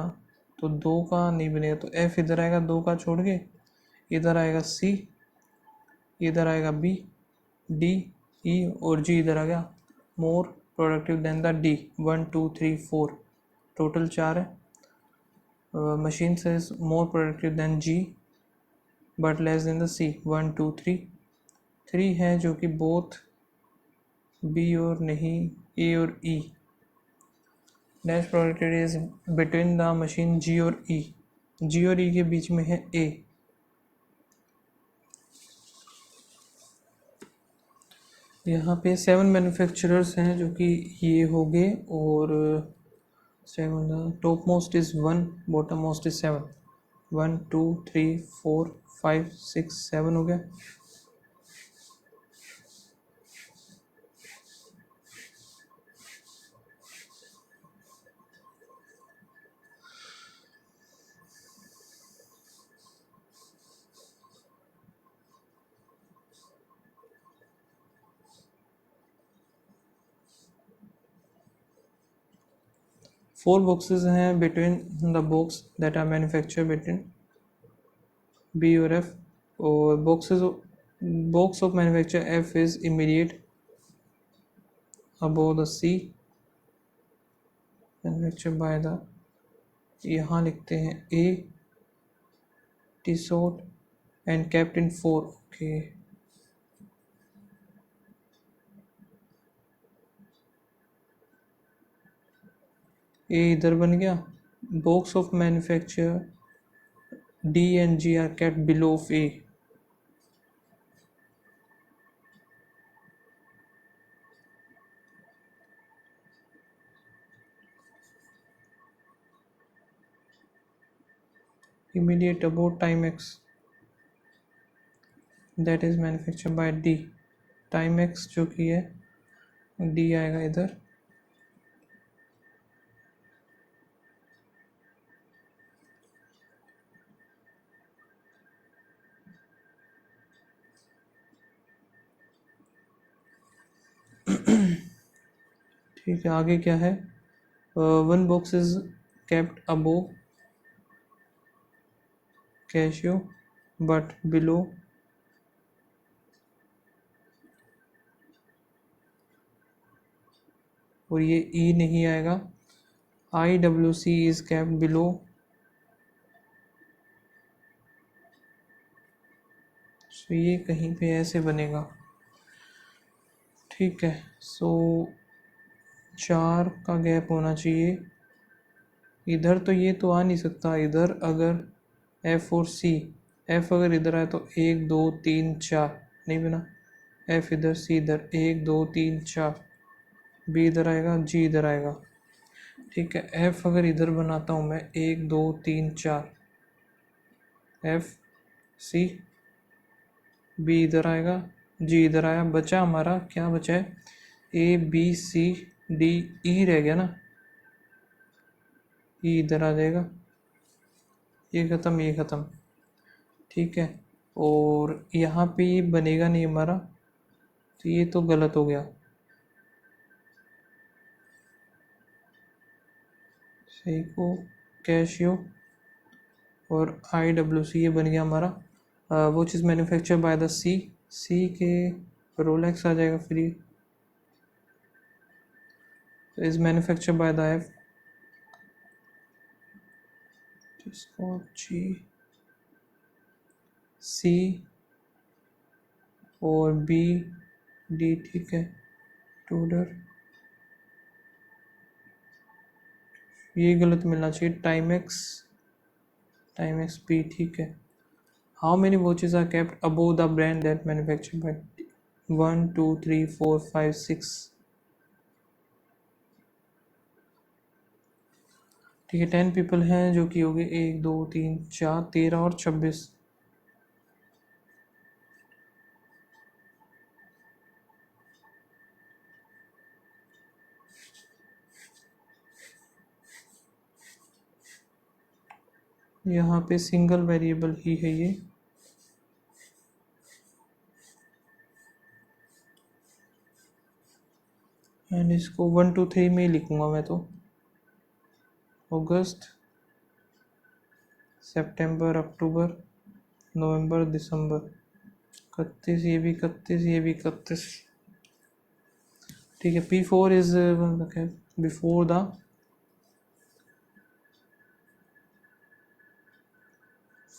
तो 2 का नहीं बनेगा, तो एफ इधर आएगा 2 का छोड़ के, इधर आएगा सी, इधर आएगा बी, डी, ई और जी इधर आ गया। More productive than the D, 1 2 3 4 total 4 है। Machine says more productive than G but less than the C, 1 2 3 3 है जो कि बोथ बी और नहीं ए और E. Dash productive is between the machine G और ई, जी और ई के बीच में है ए। यहाँ पे 7 मैन्युफैक्चरर्स हैं जो कि ये हो गए, और 7 top most is 1, bottom most is 7, 1 2 3 4 5 6 7 हो गया। फोर बॉक्सेस हैं between the box that are manufacture between B और एफ, और box of manufacture F is immediate above the C manufacture by the, यहाँ लिखते हैं A Tissot and kept in 4। Okay, A इधर बन गया। Box of manufacture D and G are kept below of A. Immediate about time X that is manufacture by D, time X जो कि है D आएगा इधर। ठीक है, आगे क्या है? 1 box is kept above Casio but below और ये ई नहीं आएगा। I W C is kept below, so ये कहीं पे ऐसे बनेगा। ठीक है, सो 4 का गैप होना चाहिए इधर, तो ये तो आ नहीं सकता इधर। अगर एफ और सी, एफ अगर इधर आए तो 1 2 3 4 नहीं बना, एफ इधर सी इधर, 1 2 3 4, बी इधर आएगा, जी इधर आएगा। ठीक है, एफ अगर इधर बनाता हूँ मैं 1 2 3 4, एफ सी, बी इधर आएगा, जी इधर आया, बचा हमारा क्या बचा है? ए बी सी डी, ई रह गया ना, ई इधर आ जाएगा, ये ख़त्म ये ख़त्म। ठीक है, और यहाँ पे ये बनेगा नहीं हमारा, तो ये तो गलत हो गया। सही को कैशियो और आई डब्ल्यू सी ये बन गया हमारा। वो चीज़ मैन्युफैक्चर बाय द सी, सी के रोलेक्स आ जाएगा free, is manufacture by the F, जिसको जी सी और बी डी। ठीक है, टूडर ये गलत मिलना चाहिए, टाइम एक्स बी। ठीक है, how many watches are kept above the brand that manufacture by 1 2 3 4 5 6। ठीक है, 10 पीपल हैं जो कि हो गए 1 2 3 4 13 और 26। यहाँ पे सिंगल वेरिएबल ही है ये। एंड इसको 1 2 3 में ही लिखूँगा मैं तो। अगस्त, सितंबर, अक्टूबर, नवंबर, दिसंबर, 31, ये भी 31, ये भी 31। ठीक है, P4 इज बिफोर द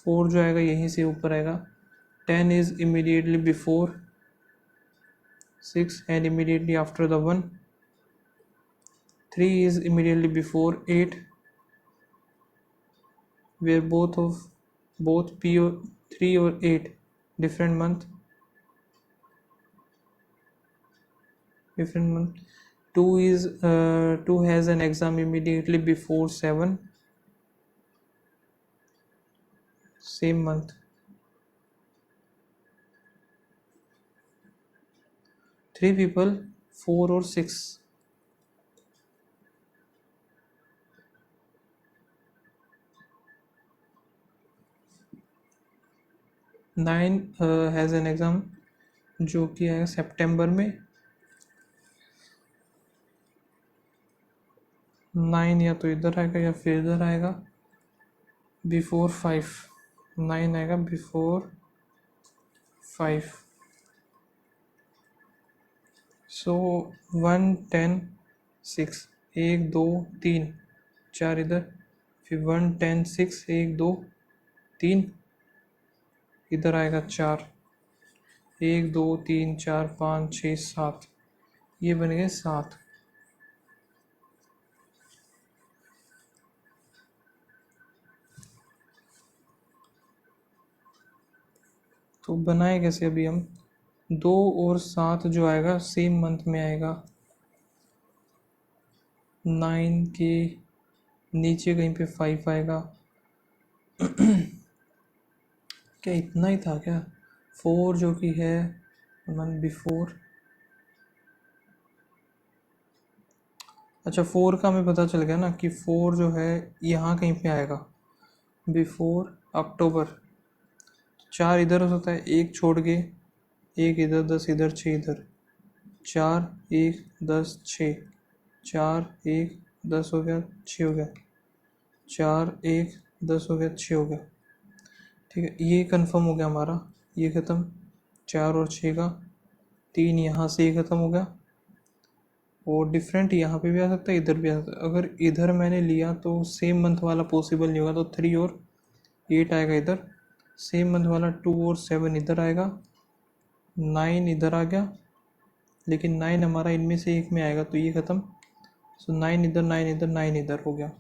4 जो आएगा यहीं से ऊपर आएगा। 10 is immediately before 6 and immediately after the 1। 3 is immediately before 8, where both P or 3 or 8 different month. 2 is 2 has an exam immediately before 7, same month. 3 people, 4 or 6. 9 has an exam जो कि है सितंबर में। 9 या तो इधर आएगा या फिर इधर आएगा, बिफोर 5। 9 आएगा बिफोर 5। सो 1 10 6, 1 2 3 4 इधर, फिर 1 10 6, 1 2 3 इधर आएगा 4, 1 2 3 4 5 6 7, ये बन गए 7। तो बनाए कैसे अभी हम, 2 और 7 जो आएगा सेम मंथ में आएगा। 9 के नीचे कहीं पे 5 आएगा। क्या इतना ही था क्या? 4 जो कि है मंथ बिफोर, अच्छा 4 का हमें पता चल गया ना कि 4 जो है यहाँ कहीं पे आएगा बिफोर अक्टूबर। 4 इधर हो सकता है, एक छोड़ के, एक इधर, 10 इधर, 6 इधर, 4 1 10 6, 4 1 10 हो गया, 6 हो गया, 4 1 10 हो गया, 6 हो गया। ठीक है, ये कंफर्म हो गया हमारा, ये ख़त्म। 4 और 6 का, 3 यहाँ से ये ख़त्म हो गया। और डिफरेंट यहाँ पे भी आ सकता है, इधर भी आ सकता है। अगर इधर मैंने लिया तो सेम मंथ वाला पॉसिबल नहीं होगा, तो 3 और 8 आएगा इधर। सेम मंथ वाला 2 और 7 इधर आएगा। 9 इधर आ गया, लेकिन 9 हमारा इनमें से एक में आएगा, तो ये ख़त्म। सो 9 इधर, 9 इधर, 9 इधर हो गया।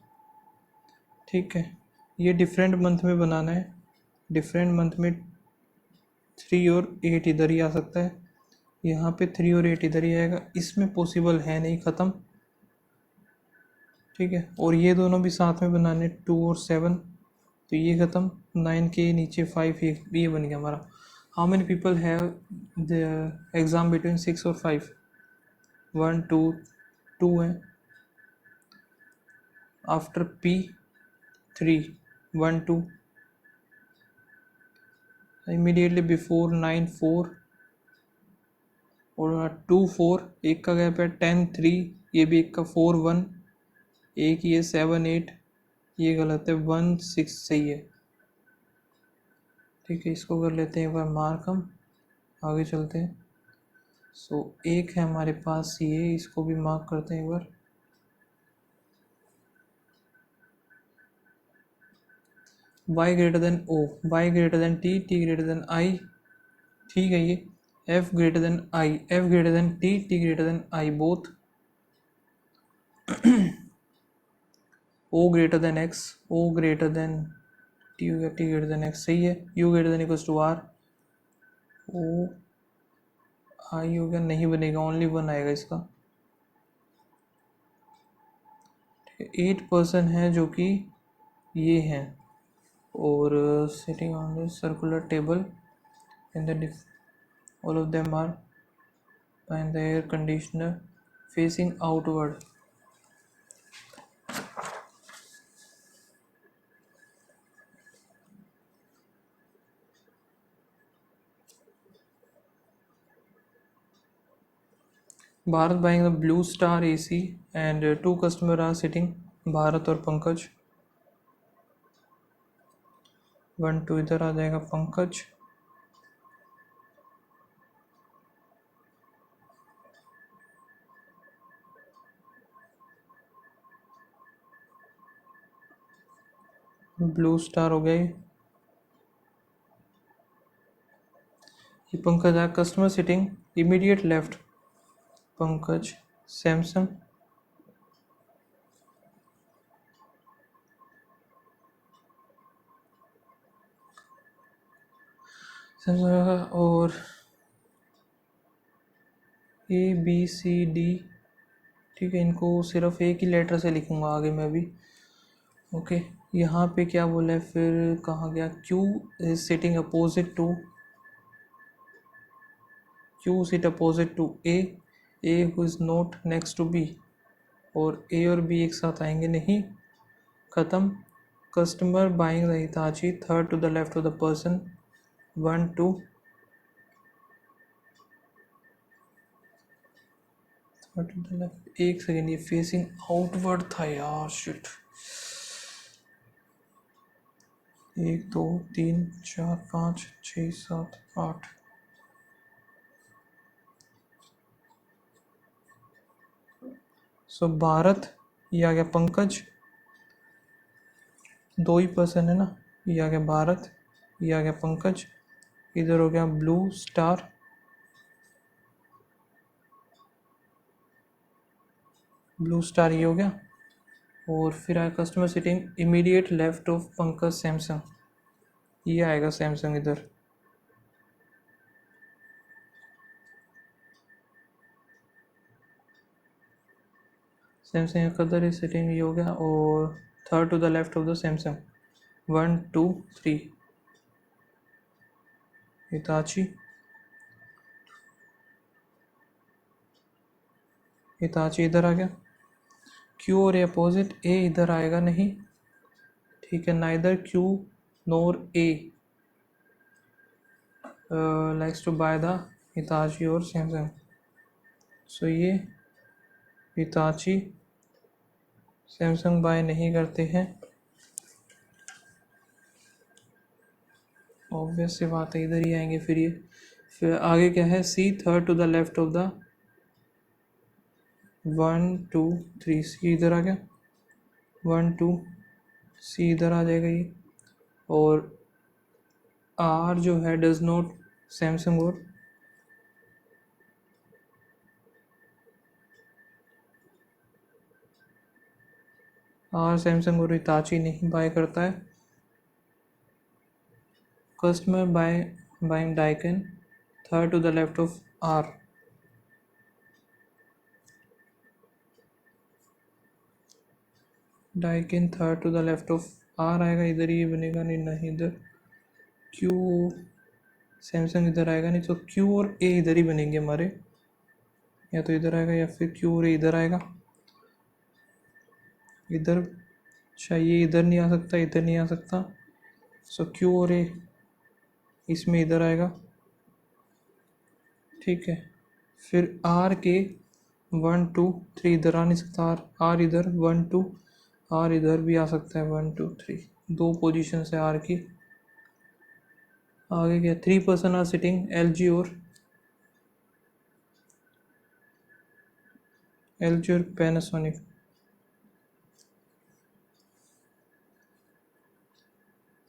ठीक है, ये डिफरेंट मंथ में बनाना है। डिफरेंट मंथ में 3 और 8 इधर ही आ सकता है, यहाँ पे 3 और 8 इधर ही आएगा, इसमें पॉसिबल है नहीं, ख़त्म। ठीक है, और ये दोनों भी साथ में बनाने, 2 और 7, तो ये ख़त्म। 9 के नीचे 5, ये बन गया हमारा। How many people have the exam between 6 और 5? 1 2 2 है। आफ्टर P 3 1 2, इमीडिएटली बिफोर 9 4, और 2 4, एक का गैप है। 10 3, ये भी एक का, 4 1, एक ये 7 8, ये गलत है, 1 6 सही है। ठीक है, इसको कर लेते हैं एक बार मार्क, हम आगे चलते हैं। सो एक है हमारे पास ये, इसको भी मार्क करते हैं एक बार। y greater than O, y greater than T, T greater than I। ठीक है, ये F greater than I, F greater than T, T greater than I both. O greater than X, O greater than T हो गया, T greater than X सही है। U greater than equals to R, O I हो गया, नहीं बनेगा, only 1 आएगा इसका। 8 पर्सन है जो कि ये हैं, और sitting on the circular table in the all of them are behind the air conditioner facing outward. Bharat buying the Blue Star AC and two customers are sitting, Bharat और पंकज. 1 2 इधर आ जाएगा पंकज. ब्लू स्टार हो गई. ये पंकज है. Customer sitting immediate left, Pankaj. Samsung. Samsung और ABCD. ठीक है, इनको सिर्फ एक ही लेटर से लिखूंगा आगे मैं भी. ओके. यहाँ पे क्या बोला है फिर, कहाँ गया. Q is sitting opposite to, Q sit opposite to A who is not next to B. और A और B एक साथ आएंगे नहीं. ख़त्म. Customer buying the Hitachi third to the left of the person. 1 2. Third to the left. एक second, ये facing outward था यार. शिट. 1 2 3 4 5 6 7 8. सो भारत. ये आ गया पंकज. दो ही पर्सन है ना. ये आ गया भारत, ये आ गया पंकज. इधर हो गया ब्लू स्टार. ब्लू स्टार ये हो गया. और फिर आया customer sitting immediate left of Pankaj Samsung. ये आएगा सैमसंग इधर. सैमसंग कदर इज सिटिंग ये हो गया. और third to the left of the Samsung. 1 2 3. Hitachi. Hitachi इधर आ गया. Q और अपोजिट A इधर आएगा नहीं. ठीक है, neither Q nor A likes to buy the Hitachi और सैमसंग. सो ये हिताची सैमसंग बाय नहीं करते हैं. ऑब्वियस सी बात है, इधर ही आएंगे फिर ये. फिर आगे क्या है. C third to the left of the 1 2 3. C इधर आ गया. 1 2. C इधर आ जाएगा ये. और R जो है डज नॉट सैमसंग. और R सैमसंग और हिताची नहीं बाय करता है. Customer buying Daikin third to the left of R. Daikin third to the left of R आएगा. इधर ही बनेगा नहीं इधर. Q सैमसंग इधर आएगा नहीं, तो Q और A इधर ही बनेंगे हमारे. या तो इधर आएगा या फिर Q और A इधर आएगा. इधर चाहिए, इधर नहीं आ सकता, इधर नहीं आ सकता. सो Q और A इसमें इधर आएगा. ठीक है. फिर R के 1 2 3 इधर आ नहीं सकता. R इधर 1 2. R इधर भी आ सकता है 1 2 3. दो पोजीशन है R की. आगे क्या. 3 पर्सन आर सिटिंग LG और Panasonic.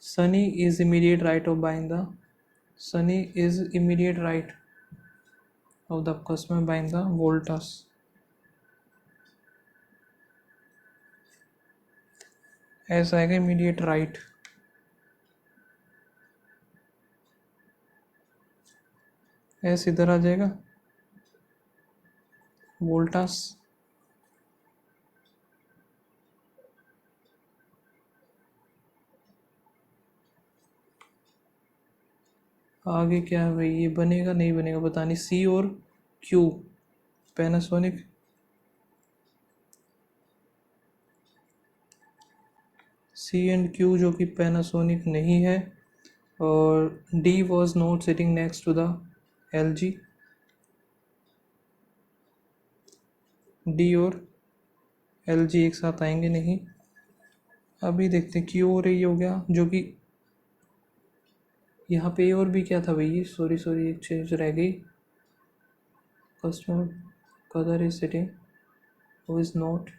Sunny is immediate right of buying the. Sunny is immediate right of the customer buying the Voltas. ऐसा आएगा immediate right. ऐसे इधर आ जाएगा वोल्टास. आगे क्या है भाई, ये बनेगा नहीं बनेगा पता नहीं. C और Q Panasonic. C and Q जो कि पैनासोनिक नहीं है. और D was not sitting next to the LG. D और एल जी एक साथ आएंगे नहीं। अभी देखते हैं क्यू और ए हो गया, जो कि यहाँ पे और भी क्या था भाई, सॉरी एक चीज़ रह गई। कस्टमर कदर is sitting, who is not,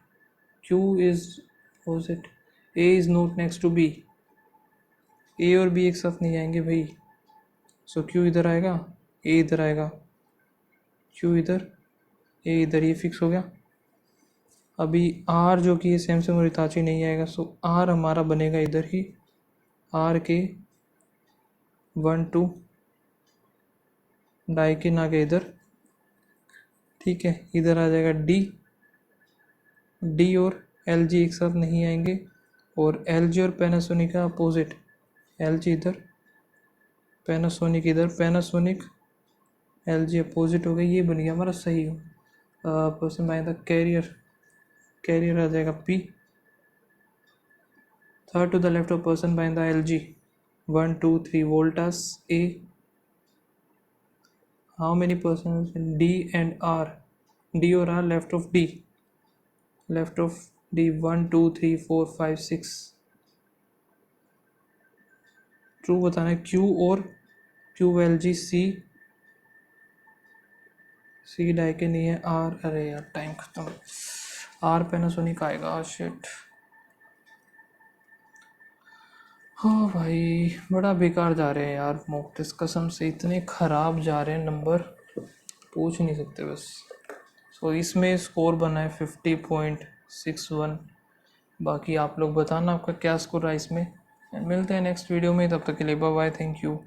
Q is, was it, A is not next to B. A और बी एक साथ नहीं आएंगे भाई। सो क्यू इधर आएगा, ए इधर आएगा, क्यू इधर, ए इधर, ये फिक्स हो गया। अभी आर जो कि सैमसंग और हिताची नहीं आएगा, सो आर हमारा बनेगा इधर ही, आर के 1 2 डाइकिन आ गया इधर, ठीक है। इधर आ जाएगा डी, डी और एल जी एक साथ नहीं आएंगे, और एल जी और पैनासोनिक का अपोजिट, एल जी इधर, पैनासोनिक इधर, पैनासोनिक एल जी अपोजिट हो गई, ये बन गया हमारा सही हो। Person by the carrier, carrier आ जाएगा P, third to the left of person by the L G 1 2 3 Voltas A, how many person D and R, D और R left of D, left of D 1 2 3 4 5 6, true बताना है। Q और Q L G C, C डाई के नहीं है, are, अरे यार टाइम खत्म, आर पैनासोनिक आएगा, शिट। हाँ भाई बड़ा बेकार जा रहे हैं यार मॉक टेस्ट, कसम से इतने ख़राब जा रहे हैं नंबर, पूछ नहीं सकते बस। सो इसमें स्कोर बना है 50.61। बाकी आप लोग बताना आपका क्या स्कोर रहा इसमें, मिलते हैं नेक्स्ट वीडियो में, तब तक के लिए बाय बाय, थैंक यू।